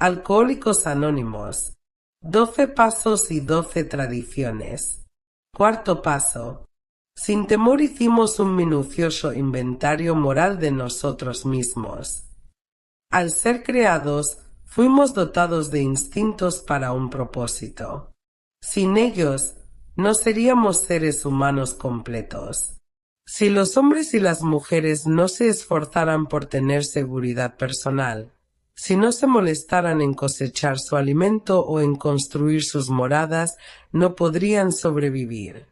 Alcohólicos Anónimos. 12 pasos y 12 tradiciones. Cuarto paso. Sin temor hicimos un minucioso inventario moral de nosotros mismos. Al ser creados, fuimos dotados de instintos para un propósito. Sin ellos, no seríamos seres humanos completos. Si los hombres y las mujeres no se esforzaran por tener seguridad personal, si no se molestaran en cosechar su alimento o en construir sus moradas, no podrían sobrevivir.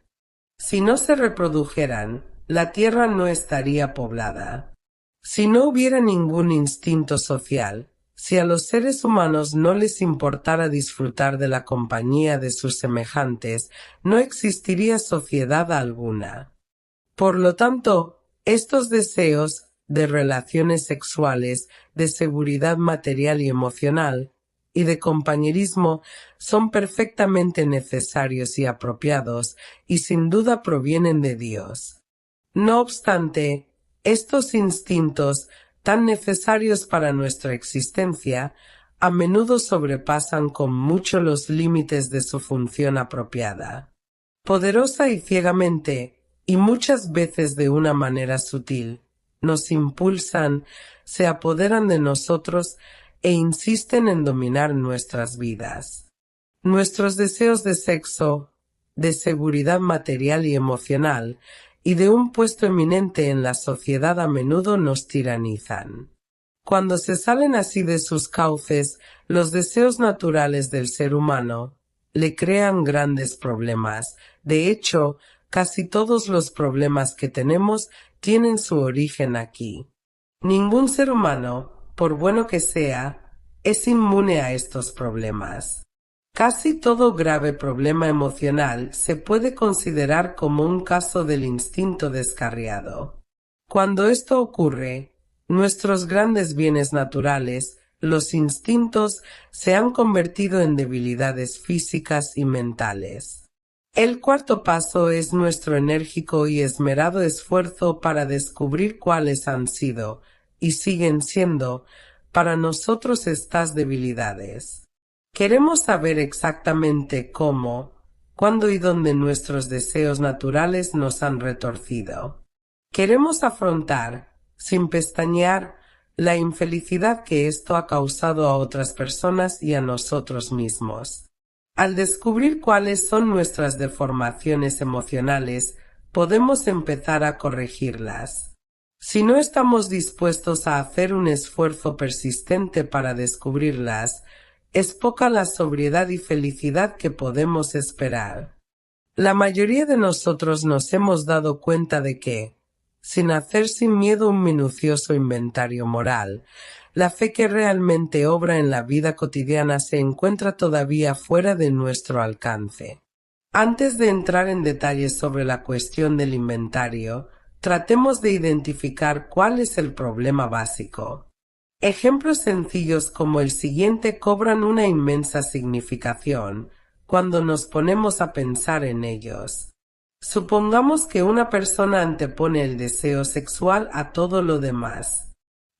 Si no se reprodujeran, la tierra no estaría poblada. Si no hubiera ningún instinto social, si a los seres humanos no les importara disfrutar de la compañía de sus semejantes, no existiría sociedad alguna. Por lo tanto, estos deseos de relaciones sexuales, de seguridad material y emocional, y de compañerismo son perfectamente necesarios y apropiados, y sin duda provienen de Dios. No obstante, estos instintos, tan necesarios para nuestra existencia, a menudo sobrepasan con mucho los límites de su función apropiada. Poderosa y ciegamente, y muchas veces de una manera sutil, nos impulsan, se apoderan de nosotros e insisten en dominar nuestras vidas. Nuestros deseos de sexo, de seguridad material y emocional, y de un puesto eminente en la sociedad a menudo nos tiranizan. Cuando se salen así de sus cauces, los deseos naturales del ser humano le crean grandes problemas. De hecho, casi todos los problemas que tenemos tienen su origen aquí. Ningún ser humano, por bueno que sea, es inmune a estos problemas. Casi todo grave problema emocional se puede considerar como un caso del instinto descarriado. Cuando esto ocurre, nuestros grandes bienes naturales, los instintos, se han convertido en debilidades físicas y mentales. El cuarto paso es nuestro enérgico y esmerado esfuerzo para descubrir cuáles han sido, y siguen siendo, para nosotros estas debilidades. Queremos saber exactamente cómo, cuándo y dónde nuestros deseos naturales nos han retorcido. Queremos afrontar, sin pestañear, la infelicidad que esto ha causado a otras personas y a nosotros mismos. Al descubrir cuáles son nuestras deformaciones emocionales, podemos empezar a corregirlas. Si no estamos dispuestos a hacer un esfuerzo persistente para descubrirlas, es poca la sobriedad y felicidad que podemos esperar. La mayoría de nosotros nos hemos dado cuenta de que, sin hacer sin miedo un minucioso inventario moral, la fe que realmente obra en la vida cotidiana se encuentra todavía fuera de nuestro alcance. Antes de entrar en detalles sobre la cuestión del inventario, tratemos de identificar cuál es el problema básico. Ejemplos sencillos como el siguiente cobran una inmensa significación cuando nos ponemos a pensar en ellos. Supongamos que una persona antepone el deseo sexual a todo lo demás.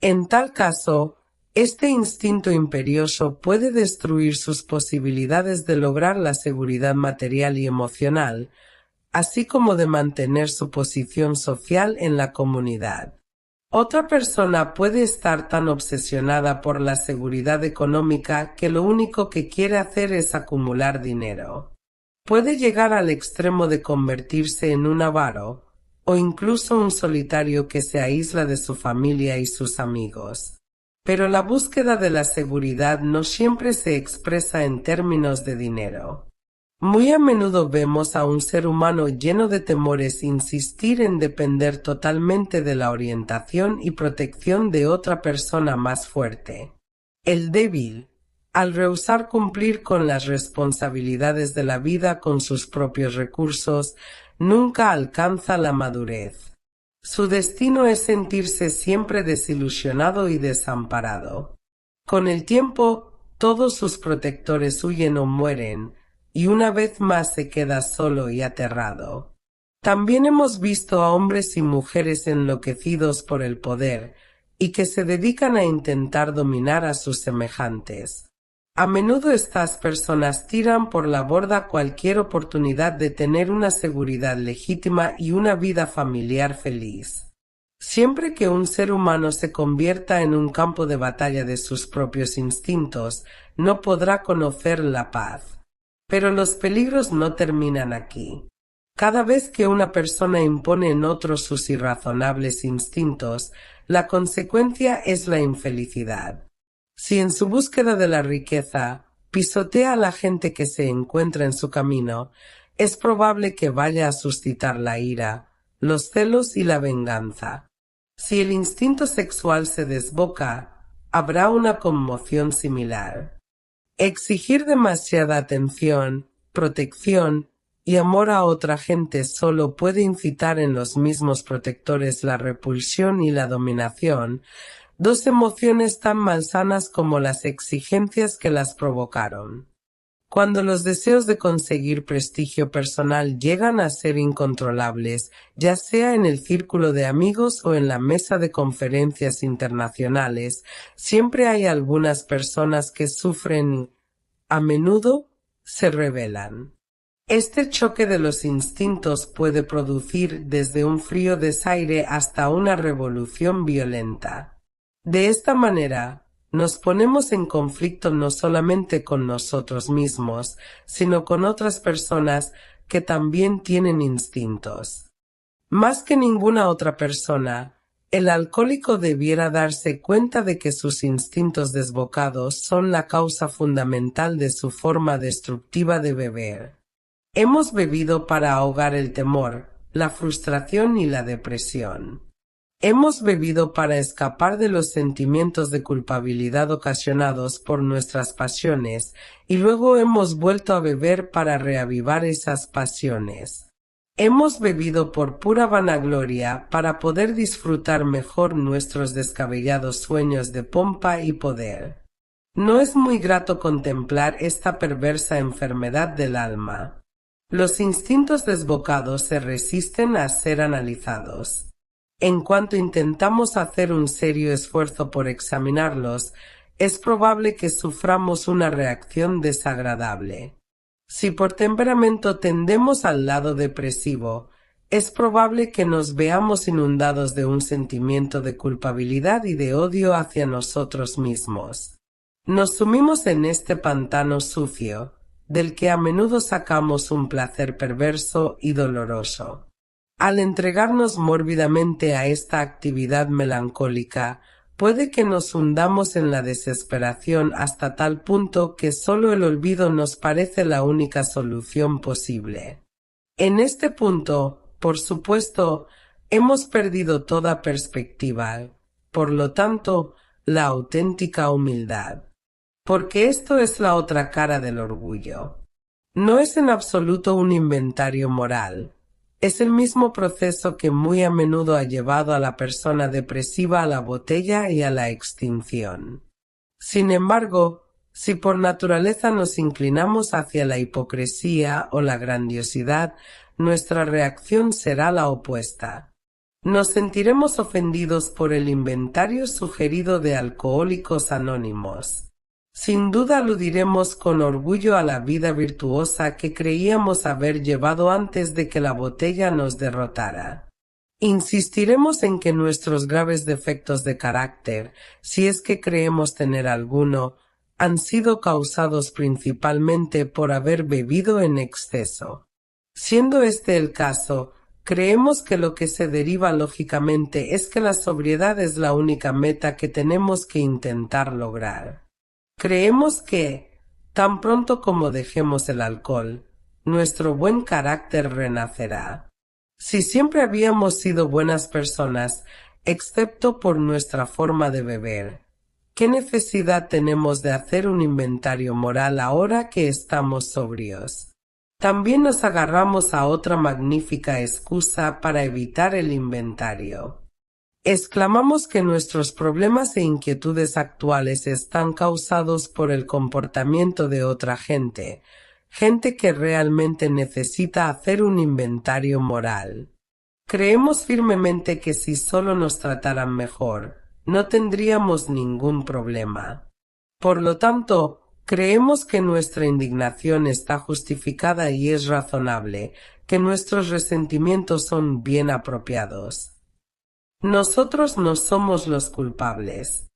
En tal caso, este instinto imperioso puede destruir sus posibilidades de lograr la seguridad material y emocional, así como de mantener su posición social en la comunidad. Otra persona puede estar tan obsesionada por la seguridad económica que lo único que quiere hacer es acumular dinero. Puede llegar al extremo de convertirse en un avaro, o incluso un solitario que se aísla de su familia y sus amigos. Pero la búsqueda de la seguridad no siempre se expresa en términos de dinero. Muy a menudo vemos a un ser humano lleno de temores insistir en depender totalmente de la orientación y protección de otra persona más fuerte. El débil, al rehusar cumplir con las responsabilidades de la vida con sus propios recursos, nunca alcanza la madurez. Su destino es sentirse siempre desilusionado y desamparado. Con el tiempo, todos sus protectores huyen o mueren, y una vez más se queda solo y aterrado. También hemos visto a hombres y mujeres enloquecidos por el poder y que se dedican a intentar dominar a sus semejantes. A menudo estas personas tiran por la borda cualquier oportunidad de tener una seguridad legítima y una vida familiar feliz. Siempre que un ser humano se convierta en un campo de batalla de sus propios instintos, no podrá conocer la paz. Pero los peligros no terminan aquí. Cada vez que una persona impone en otros sus irrazonables instintos, la consecuencia es la infelicidad. Si en su búsqueda de la riqueza pisotea a la gente que se encuentra en su camino, es probable que vaya a suscitar la ira, los celos y la venganza. Si el instinto sexual se desboca, habrá una conmoción similar. Exigir demasiada atención, protección y amor a otra gente solo puede incitar en los mismos protectores la repulsión y la dominación, dos emociones tan malsanas como las exigencias que las provocaron. Cuando los deseos de conseguir prestigio personal llegan a ser incontrolables, ya sea en el círculo de amigos o en la mesa de conferencias internacionales, siempre hay algunas personas que sufren y, a menudo, se rebelan. Este choque de los instintos puede producir desde un frío desaire hasta una revolución violenta. De esta manera, nos ponemos en conflicto no solamente con nosotros mismos, sino con otras personas que también tienen instintos. Más que ninguna otra persona, el alcohólico debiera darse cuenta de que sus instintos desbocados son la causa fundamental de su forma destructiva de beber. Hemos bebido para ahogar el temor, la frustración y la depresión. Hemos bebido para escapar de los sentimientos de culpabilidad ocasionados por nuestras pasiones y luego hemos vuelto a beber para reavivar esas pasiones. Hemos bebido por pura vanagloria para poder disfrutar mejor nuestros descabellados sueños de pompa y poder. No es muy grato contemplar esta perversa enfermedad del alma. Los instintos desbocados se resisten a ser analizados. En cuanto intentamos hacer un serio esfuerzo por examinarlos, es probable que suframos una reacción desagradable. Si por temperamento tendemos al lado depresivo, es probable que nos veamos inundados de un sentimiento de culpabilidad y de odio hacia nosotros mismos. Nos sumimos en este pantano sucio, del que a menudo sacamos un placer perverso y doloroso. Al entregarnos mórbidamente a esta actividad melancólica, puede que nos hundamos en la desesperación hasta tal punto que solo el olvido nos parece la única solución posible. En este punto, por supuesto, hemos perdido toda perspectiva, por lo tanto, la auténtica humildad. Porque esto es la otra cara del orgullo. No es en absoluto un inventario moral. Es el mismo proceso que muy a menudo ha llevado a la persona depresiva a la botella y a la extinción. Sin embargo, si por naturaleza nos inclinamos hacia la hipocresía o la grandiosidad, nuestra reacción será la opuesta. Nos sentiremos ofendidos por el inventario sugerido de Alcohólicos Anónimos. Sin duda aludiremos con orgullo a la vida virtuosa que creíamos haber llevado antes de que la botella nos derrotara. Insistiremos en que nuestros graves defectos de carácter, si es que creemos tener alguno, han sido causados principalmente por haber bebido en exceso. Siendo este el caso, creemos que lo que se deriva lógicamente es que la sobriedad es la única meta que tenemos que intentar lograr. Creemos que, tan pronto como dejemos el alcohol, nuestro buen carácter renacerá. Si siempre habíamos sido buenas personas, excepto por nuestra forma de beber, ¿qué necesidad tenemos de hacer un inventario moral ahora que estamos sobrios? También nos agarramos a otra magnífica excusa para evitar el inventario. Exclamamos que nuestros problemas e inquietudes actuales están causados por el comportamiento de otra gente, gente que realmente necesita hacer un inventario moral. Creemos firmemente que si solo nos trataran mejor, no tendríamos ningún problema. Por lo tanto, Creemos que nuestra indignación está justificada y es razonable, que nuestros resentimientos son bien apropiados. Nosotros no somos los culpables.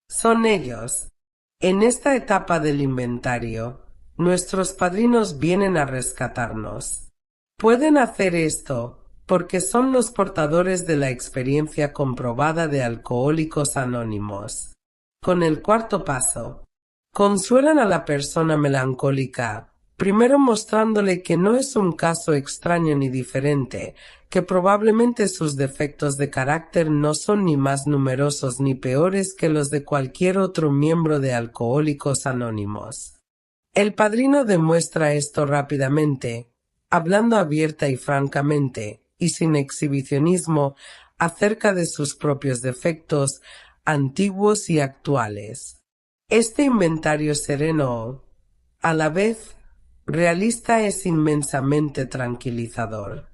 Son ellos. En esta etapa del inventario, nuestros padrinos vienen a rescatarnos. Pueden hacer esto porque son los portadores de la experiencia comprobada de Alcohólicos Anónimos. Con el cuarto paso, consuelan a la persona melancólica, primero mostrándole que no es un caso extraño ni diferente, que probablemente sus defectos de carácter no son ni más numerosos ni peores que los de cualquier otro miembro de Alcohólicos Anónimos. El padrino demuestra esto rápidamente, hablando abierta y francamente, y sin exhibicionismo, acerca de sus propios defectos, antiguos y actuales. Este inventario sereno, a la vez realista, es inmensamente tranquilizador.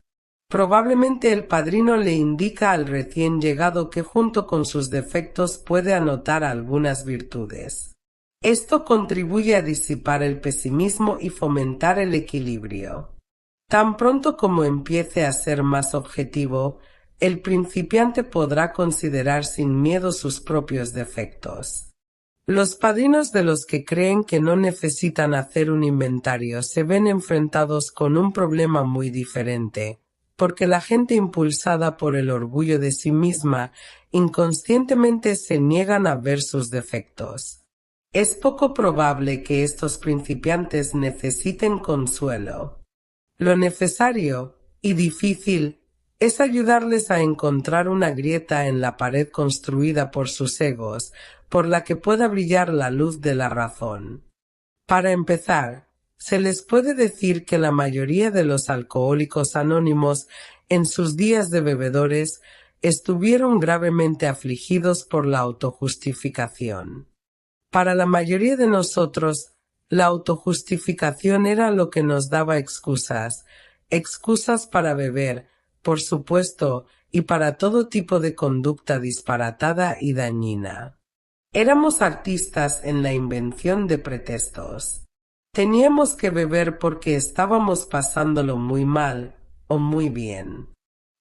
Probablemente el padrino le indica al recién llegado que junto con sus defectos puede anotar algunas virtudes. Esto contribuye a disipar el pesimismo y fomentar el equilibrio. Tan pronto como empiece a ser más objetivo, el principiante podrá considerar sin miedo sus propios defectos. Los padrinos de los que creen que no necesitan hacer un inventario se ven enfrentados con un problema muy diferente, porque la gente impulsada por el orgullo de sí misma inconscientemente se niegan a ver sus defectos. Es poco probable que estos principiantes necesiten consuelo. Lo necesario y difícil es ayudarles a encontrar una grieta en la pared construida por sus egos, por la que pueda brillar la luz de la razón. Para empezar, se les puede decir que la mayoría de los alcohólicos anónimos en sus días de bebedores estuvieron gravemente afligidos por la autojustificación. Para la mayoría de nosotros, la autojustificación era lo que nos daba excusas para beber, por supuesto, y para todo tipo de conducta disparatada y dañina. Éramos artistas en la invención de pretextos. Teníamos que beber porque estábamos pasándolo muy mal o muy bien.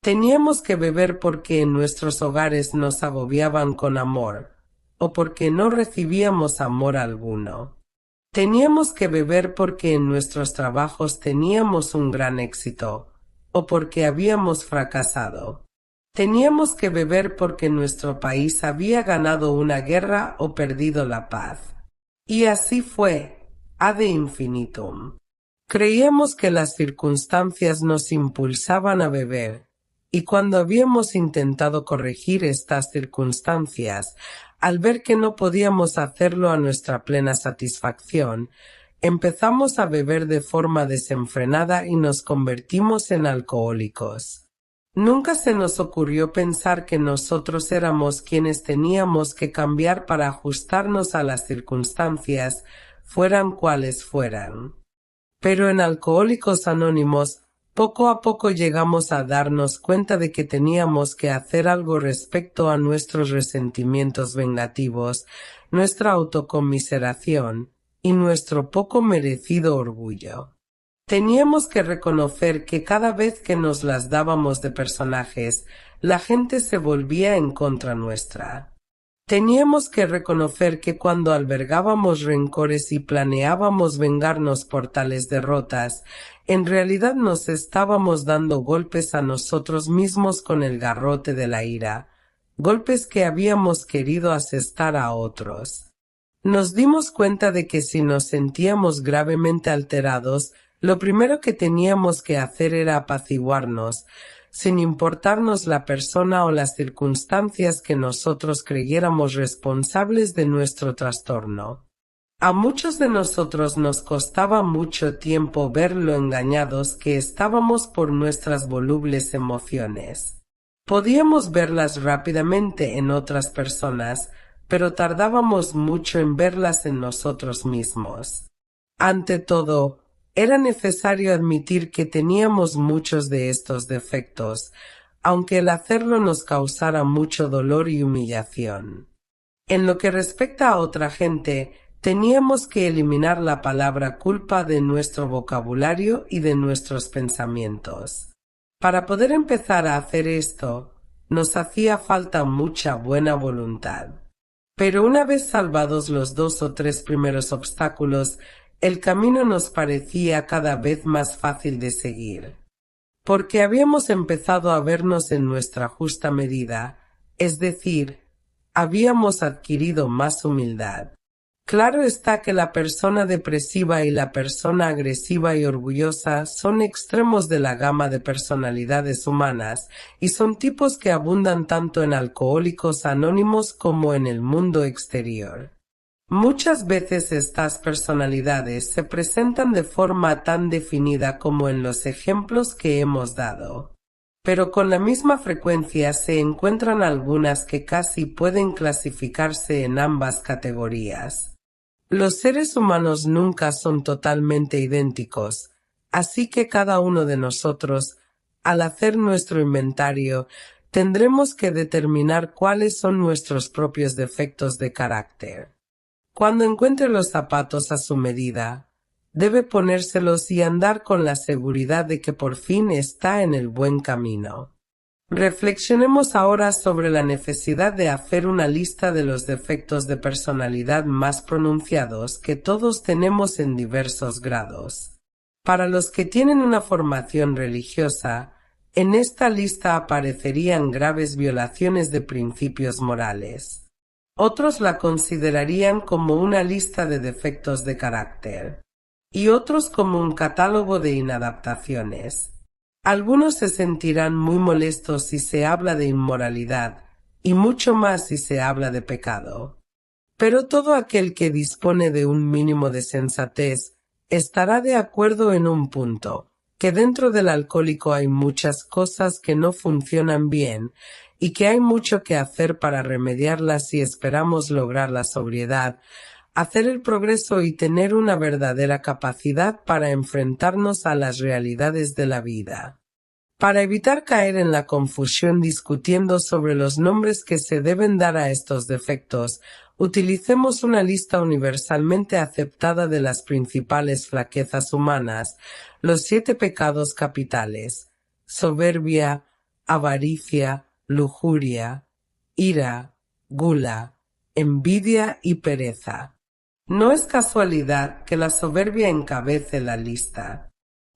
Teníamos que beber porque en nuestros hogares nos agobiaban con amor, o porque no recibíamos amor alguno. Teníamos que beber porque en nuestros trabajos teníamos un gran éxito, o porque habíamos fracasado. Teníamos que beber porque nuestro país había ganado una guerra o perdido la paz. Y así fue, ad infinitum. Creíamos que las circunstancias nos impulsaban a beber, y cuando habíamos intentado corregir estas circunstancias, al ver que no podíamos hacerlo a nuestra plena satisfacción, empezamos a beber de forma desenfrenada y nos convertimos en alcohólicos. Nunca se nos ocurrió pensar que nosotros éramos quienes teníamos que cambiar para ajustarnos a las circunstancias, fueran cuales fueran. Pero en Alcohólicos Anónimos, poco a poco llegamos a darnos cuenta de que teníamos que hacer algo respecto a nuestros resentimientos vengativos, nuestra autocomiseración y nuestro poco merecido orgullo. Teníamos que reconocer que cada vez que nos las dábamos de personajes, la gente se volvía en contra nuestra. Teníamos que reconocer que cuando albergábamos rencores y planeábamos vengarnos por tales derrotas, en realidad nos estábamos dando golpes a nosotros mismos con el garrote de la ira, golpes que habíamos querido asestar a otros. Nos dimos cuenta de que si nos sentíamos gravemente alterados, lo primero que teníamos que hacer era apaciguarnos, sin importarnos la persona o las circunstancias que nosotros creyéramos responsables de nuestro trastorno. A muchos de nosotros nos costaba mucho tiempo ver lo engañados que estábamos por nuestras volubles emociones. Podíamos verlas rápidamente en otras personas, pero tardábamos mucho en verlas en nosotros mismos. Ante todo, era necesario admitir que teníamos muchos de estos defectos, aunque el hacerlo nos causara mucho dolor y humillación. En lo que respecta a otra gente, Teníamos que eliminar la palabra culpa de nuestro vocabulario y de nuestros pensamientos. Para poder empezar a hacer esto, nos hacía falta mucha buena voluntad. Pero una vez salvados los 2 o 3 primeros obstáculos, el camino nos parecía cada vez más fácil de seguir. Porque habíamos empezado a vernos en nuestra justa medida, es decir, habíamos adquirido más humildad. Claro está que la persona depresiva y la persona agresiva y orgullosa son extremos de la gama de personalidades humanas y son tipos que abundan tanto en Alcohólicos Anónimos como en el mundo exterior. Muchas veces estas personalidades se presentan de forma tan definida como en los ejemplos que hemos dado. Pero con la misma frecuencia se encuentran algunas que casi pueden clasificarse en ambas categorías. Los seres humanos nunca son totalmente idénticos, así que cada uno de nosotros, al hacer nuestro inventario, tendremos que determinar cuáles son nuestros propios defectos de carácter. Cuando encuentre los zapatos a su medida, debe ponérselos y andar con la seguridad de que por fin está en el buen camino. Reflexionemos ahora sobre la necesidad de hacer una lista de los defectos de personalidad más pronunciados que todos tenemos en diversos grados. Para los que tienen una formación religiosa, en esta lista aparecerían graves violaciones de principios morales. Otros la considerarían como una lista de defectos de carácter, y otros como un catálogo de inadaptaciones. Algunos se sentirán muy molestos si se habla de inmoralidad, y mucho más si se habla de pecado. Pero todo aquel que dispone de un mínimo de sensatez estará de acuerdo en un punto, que dentro del alcohólico hay muchas cosas que no funcionan bien y que hay mucho que hacer para remediarlas si esperamos lograr la sobriedad, hacer el progreso y tener una verdadera capacidad para enfrentarnos a las realidades de la vida. Para evitar caer en la confusión discutiendo sobre los nombres que se deben dar a estos defectos, utilicemos una lista universalmente aceptada de las principales flaquezas humanas, los 7 pecados capitales: soberbia, avaricia, lujuria, ira, gula, envidia y pereza. No es casualidad que la soberbia encabece la lista,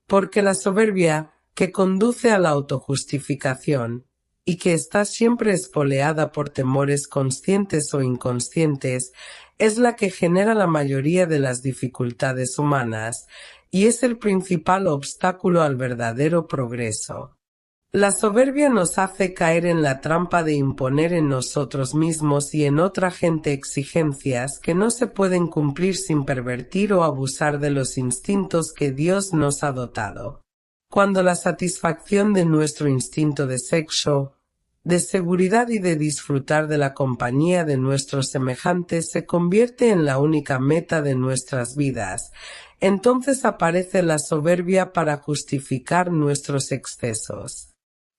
porque la soberbia, que conduce a la autojustificación y que está siempre espoleada por temores conscientes o inconscientes, es la que genera la mayoría de las dificultades humanas y es el principal obstáculo al verdadero progreso. La soberbia nos hace caer en la trampa de imponer en nosotros mismos y en otra gente exigencias que no se pueden cumplir sin pervertir o abusar de los instintos que Dios nos ha dotado. Cuando la satisfacción de nuestro instinto de sexo, de seguridad y de disfrutar de la compañía de nuestros semejantes se convierte en la única meta de nuestras vidas, entonces aparece la soberbia para justificar nuestros excesos.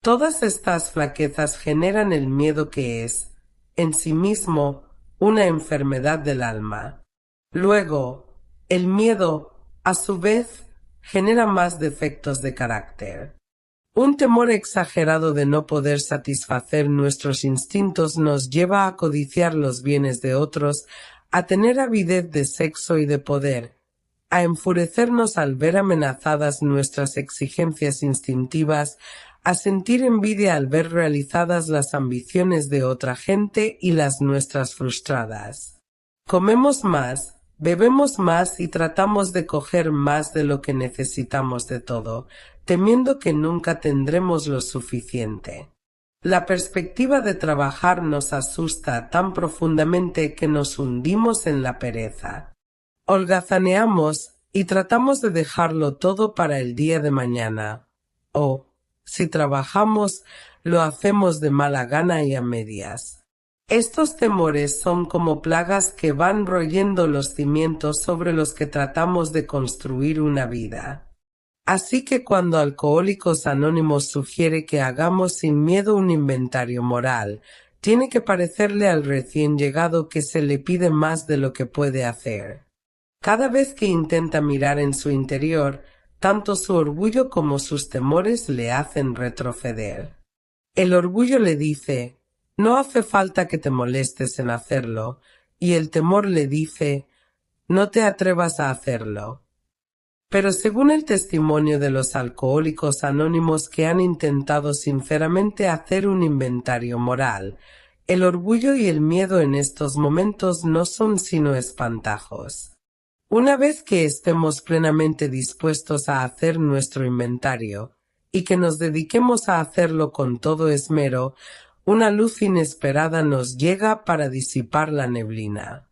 Todas estas flaquezas generan el miedo que es, en sí mismo, una enfermedad del alma. Luego, el miedo, a su vez, genera más defectos de carácter. Un temor exagerado de no poder satisfacer nuestros instintos nos lleva a codiciar los bienes de otros, a tener avidez de sexo y de poder, a enfurecernos al ver amenazadas nuestras exigencias instintivas, a sentir envidia al ver realizadas las ambiciones de otra gente y las nuestras frustradas. Comemos más, bebemos más y tratamos de coger más de lo que necesitamos de todo, temiendo que nunca tendremos lo suficiente. La perspectiva de trabajar nos asusta tan profundamente que nos hundimos en la pereza. Holgazaneamos y tratamos de dejarlo todo para el día de mañana. O, si trabajamos, lo hacemos de mala gana y a medias. Estos temores son como plagas que van royendo los cimientos sobre los que tratamos de construir una vida. Así que cuando Alcohólicos Anónimos sugiere que hagamos sin miedo un inventario moral, Tiene que parecerle al recién llegado que se le pide más de lo que puede hacer. Cada vez que intenta mirar en su interior, tanto su orgullo como sus temores le hacen retroceder. El orgullo le dice, no hace falta que te molestes en hacerlo, y el temor le dice, no te atrevas a hacerlo. Pero según el testimonio de los alcohólicos anónimos que han intentado sinceramente hacer un inventario moral, el orgullo y el miedo en estos momentos no son sino espantajos. Una vez que estemos plenamente dispuestos a hacer nuestro inventario, y que nos dediquemos a hacerlo con todo esmero, una luz inesperada nos llega para disipar la neblina.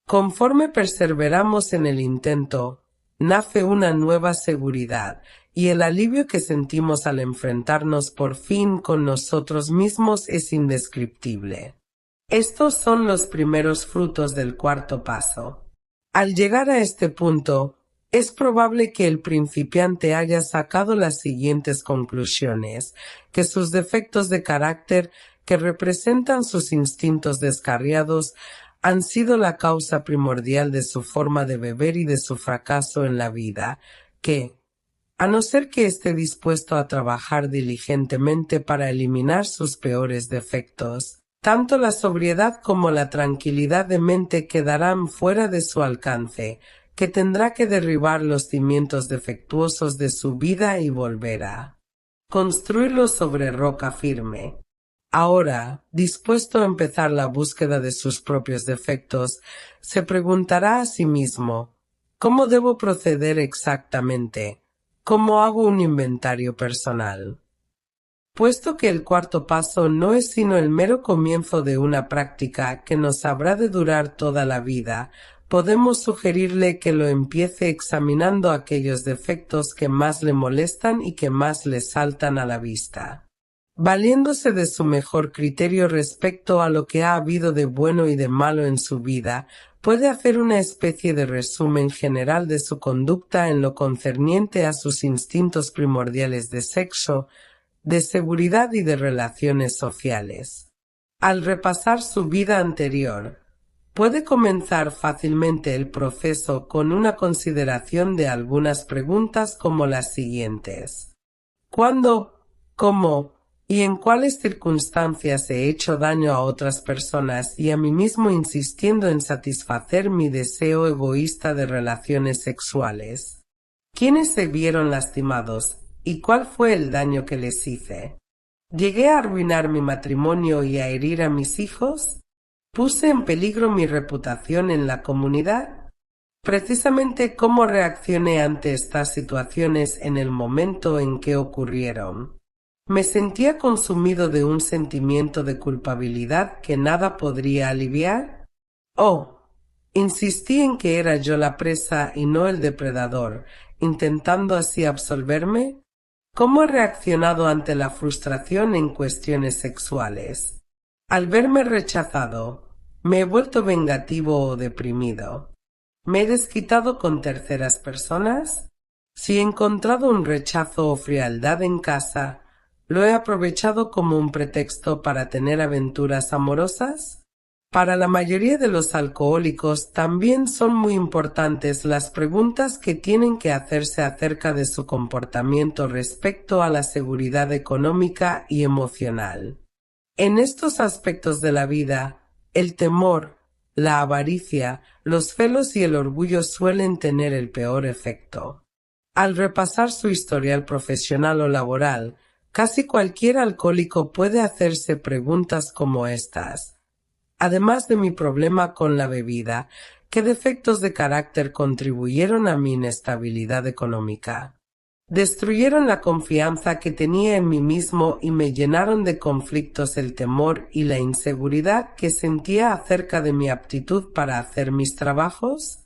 Conforme perseveramos en el intento, nace una nueva seguridad, y el alivio que sentimos al enfrentarnos por fin con nosotros mismos es indescriptible. Estos son los primeros frutos del cuarto paso. Al llegar a este punto, es probable que el principiante haya sacado las siguientes conclusiones: que sus defectos de carácter, que representan sus instintos descarriados, han sido la causa primordial de su forma de beber y de su fracaso en la vida, que, a no ser que esté dispuesto a trabajar diligentemente para eliminar sus peores defectos, tanto la sobriedad como la tranquilidad de mente quedarán fuera de su alcance, que tendrá que derribar los cimientos defectuosos de su vida y volver a construirlos sobre roca firme. Ahora, dispuesto a empezar la búsqueda de sus propios defectos, se preguntará a sí mismo, ¿cómo debo proceder exactamente? ¿Cómo hago un inventario personal? Puesto que el cuarto paso no es sino el mero comienzo de una práctica que nos habrá de durar toda la vida, podemos sugerirle que lo empiece examinando aquellos defectos que más le molestan y que más le saltan a la vista. Valiéndose de su mejor criterio respecto a lo que ha habido de bueno y de malo en su vida, puede hacer una especie de resumen general de su conducta en lo concerniente a sus instintos primordiales de sexo, de seguridad y de relaciones sociales. Al repasar su vida anterior, puede comenzar fácilmente el proceso con una consideración de algunas preguntas como las siguientes: ¿cuándo, cómo y en cuáles circunstancias he hecho daño a otras personas y a mí mismo insistiendo en satisfacer mi deseo egoísta de relaciones sexuales? ¿Quiénes se vieron lastimados y cuál fue el daño que les hice? ¿Llegué a arruinar mi matrimonio y a herir a mis hijos? ¿Puse en peligro mi reputación en la comunidad? Precisamente cómo reaccioné ante estas situaciones en el momento en que ocurrieron. Me sentía consumido de un sentimiento de culpabilidad que nada podría aliviar. Oh, insistí en que era yo la presa y no el depredador, intentando así absolverme. ¿Cómo he reaccionado ante la frustración en cuestiones sexuales? Al verme rechazado, ¿me he vuelto vengativo o deprimido? ¿Me he desquitado con terceras personas? Si he encontrado un rechazo o frialdad en casa, ¿lo he aprovechado como un pretexto para tener aventuras amorosas? Para la mayoría de los alcohólicos también son muy importantes las preguntas que tienen que hacerse acerca de su comportamiento respecto a la seguridad económica y emocional. En estos aspectos de la vida, el temor, la avaricia, los celos y el orgullo suelen tener el peor efecto. Al repasar su historial profesional o laboral, casi cualquier alcohólico puede hacerse preguntas como estas: además de mi problema con la bebida, ¿qué defectos de carácter contribuyeron a mi inestabilidad económica? Destruyeron la confianza que tenía en mí mismo y me llenaron de conflictos el temor y la inseguridad que sentía acerca de mi aptitud para hacer mis trabajos.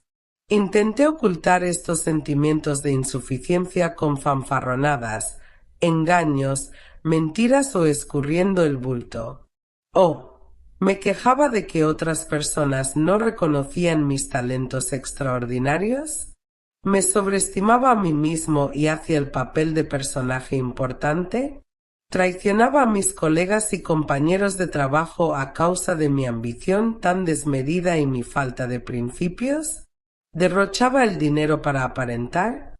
Intenté ocultar estos sentimientos de insuficiencia con fanfarronadas, engaños, mentiras o escurriendo el bulto. Oh, me quejaba de que otras personas no reconocían mis talentos extraordinarios. ¿Me sobreestimaba a mí mismo y hacía el papel de personaje importante? Traicionaba a mis colegas y compañeros de trabajo a causa de mi ambición tan desmedida y mi falta de principios. Derrochaba el dinero para aparentar.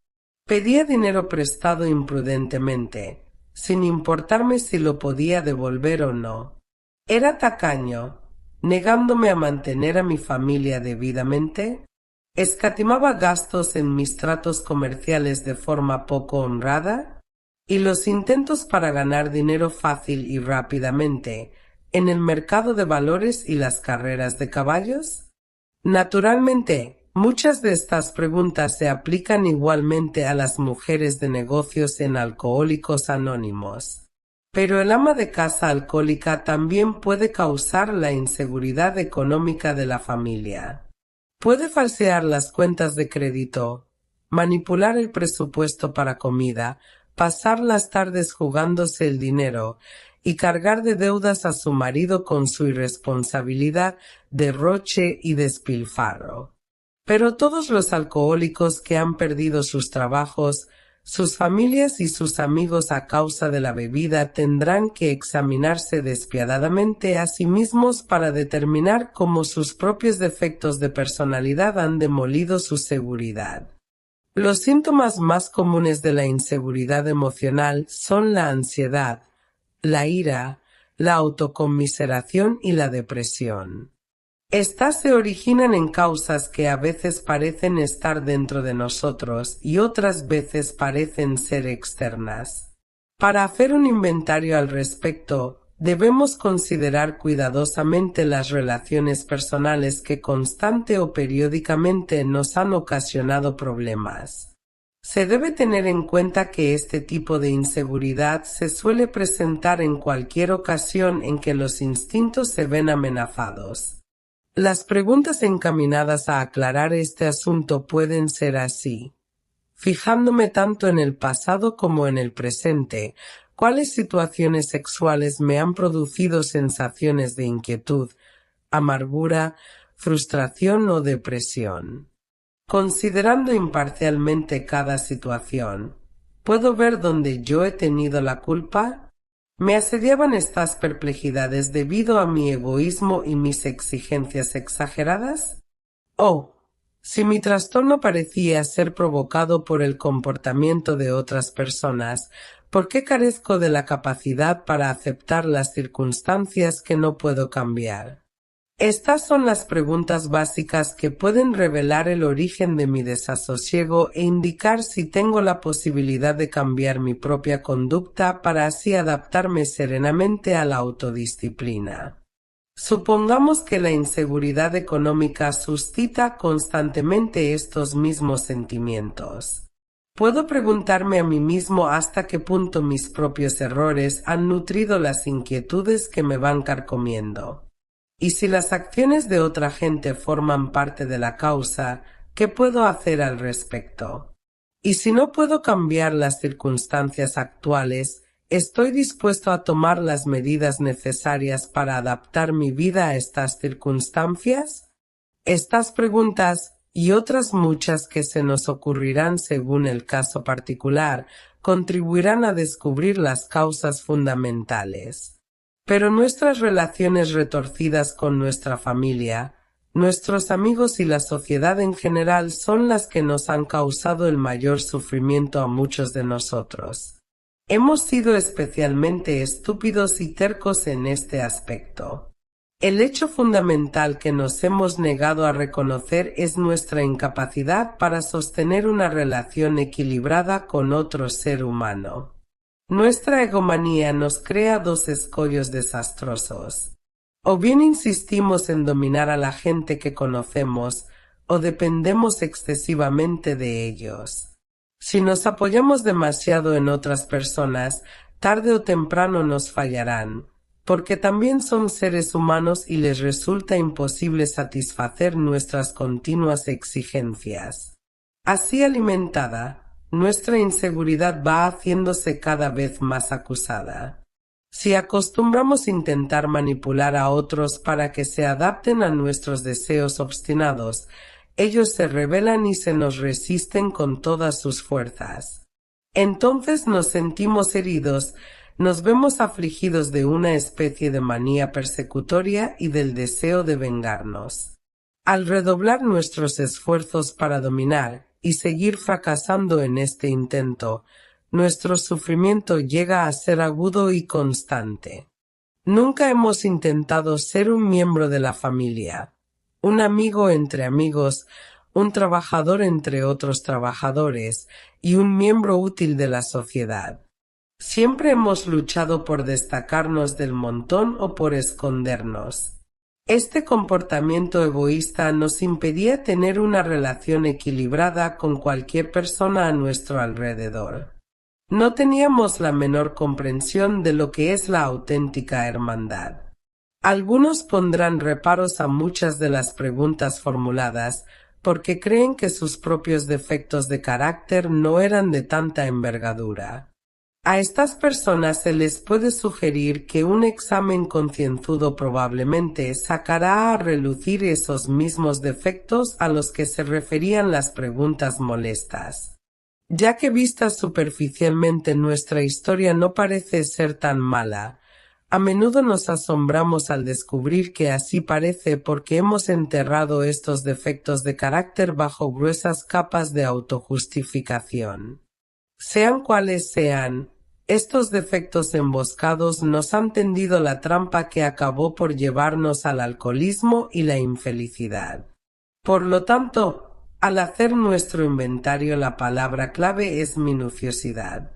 Pedía dinero prestado imprudentemente, sin importarme si lo podía devolver o no. Era tacaño, negándome a mantener a mi familia debidamente. Escatimaba gastos en mis tratos comerciales de forma poco honrada, y los intentos para ganar dinero fácil y rápidamente en el mercado de valores y las carreras de caballos. Naturalmente, muchas de estas preguntas se aplican igualmente a las mujeres de negocios en Alcohólicos Anónimos. Pero el ama de casa alcohólica también puede causar la inseguridad económica de la familia. Puede falsear las cuentas de crédito, manipular el presupuesto para comida, pasar las tardes jugándose el dinero y cargar de deudas a su marido con su irresponsabilidad, derroche y despilfarro. Pero todos los alcohólicos que han perdido sus trabajos, sus familias y sus amigos a causa de la bebida tendrán que examinarse despiadadamente a sí mismos para determinar cómo sus propios defectos de personalidad han demolido su seguridad. Los síntomas más comunes de la inseguridad emocional son la ansiedad, la ira, la autoconmiseración y la depresión. Estas se originan en causas que a veces parecen estar dentro de nosotros y otras veces parecen ser externas. Para hacer un inventario al respecto, debemos considerar cuidadosamente las relaciones personales que constante o periódicamente nos han ocasionado problemas. Se debe tener en cuenta que este tipo de inseguridad se suele presentar en cualquier ocasión en que los instintos se ven amenazados. Las preguntas encaminadas a aclarar este asunto pueden ser así. Fijándome tanto en el pasado como en el presente, ¿cuáles situaciones sexuales me han producido sensaciones de inquietud, amargura, frustración o depresión? Considerando imparcialmente cada situación, ¿puedo ver dónde yo he tenido la culpa? ¿Me asediaban estas perplejidades debido a mi egoísmo y mis exigencias exageradas? ¿O, si mi trastorno parecía ser provocado por el comportamiento de otras personas, por qué carezco de la capacidad para aceptar las circunstancias que no puedo cambiar? Estas son las preguntas básicas que pueden revelar el origen de mi desasosiego e indicar si tengo la posibilidad de cambiar mi propia conducta para así adaptarme serenamente a la autodisciplina. Supongamos que la inseguridad económica suscita constantemente estos mismos sentimientos. Puedo preguntarme a mí mismo hasta qué punto mis propios errores han nutrido las inquietudes que me van carcomiendo. Y si las acciones de otra gente forman parte de la causa, ¿qué puedo hacer al respecto? Y si no puedo cambiar las circunstancias actuales, ¿estoy dispuesto a tomar las medidas necesarias para adaptar mi vida a estas circunstancias? Estas preguntas y otras muchas que se nos ocurrirán según el caso particular contribuirán a descubrir las causas fundamentales. Pero nuestras relaciones retorcidas con nuestra familia, nuestros amigos y la sociedad en general son las que nos han causado el mayor sufrimiento a muchos de nosotros. Hemos sido especialmente estúpidos y tercos en este aspecto. El hecho fundamental que nos hemos negado a reconocer es nuestra incapacidad para sostener una relación equilibrada con otro ser humano. Nuestra egomanía nos crea dos escollos desastrosos. O bien insistimos en dominar a la gente que conocemos, o dependemos excesivamente de ellos. Si nos apoyamos demasiado en otras personas, tarde o temprano nos fallarán, porque también son seres humanos y les resulta imposible satisfacer nuestras continuas exigencias. Así alimentada, nuestra inseguridad va haciéndose cada vez más acusada. Si acostumbramos intentar manipular a otros para que se adapten a nuestros deseos obstinados, ellos se rebelan y se nos resisten con todas sus fuerzas. Entonces nos sentimos heridos Nos vemos afligidos de una especie de manía persecutoria y del deseo de vengarnos. Al redoblar nuestros esfuerzos para dominar y seguir fracasando en este intento, nuestro sufrimiento llega a ser agudo y constante. Nunca hemos intentado ser un miembro de la familia, un amigo entre amigos, un trabajador entre otros trabajadores y un miembro útil de la sociedad. Siempre hemos luchado por destacarnos del montón o por escondernos. Este comportamiento egoísta nos impedía tener una relación equilibrada con cualquier persona a nuestro alrededor. No teníamos la menor comprensión de lo que es la auténtica hermandad. Algunos pondrán reparos a muchas de las preguntas formuladas porque creen que sus propios defectos de carácter no eran de tanta envergadura. A estas personas se les puede sugerir que un examen concienzudo probablemente sacará a relucir esos mismos defectos a los que se referían las preguntas molestas. Ya que vista superficialmente nuestra historia no parece ser tan mala, a menudo nos asombramos al descubrir que así parece porque hemos enterrado estos defectos de carácter bajo gruesas capas de autojustificación. Sean cuales sean, estos defectos emboscados nos han tendido la trampa que acabó por llevarnos al alcoholismo y la infelicidad. Por lo tanto, al hacer nuestro inventario la palabra clave es minuciosidad.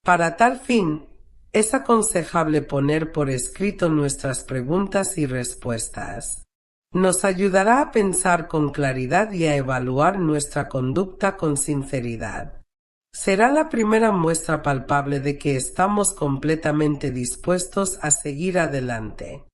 Para tal fin, es aconsejable poner por escrito nuestras preguntas y respuestas. Nos ayudará a pensar con claridad y a evaluar nuestra conducta con sinceridad. Será la primera muestra palpable de que estamos completamente dispuestos a seguir adelante.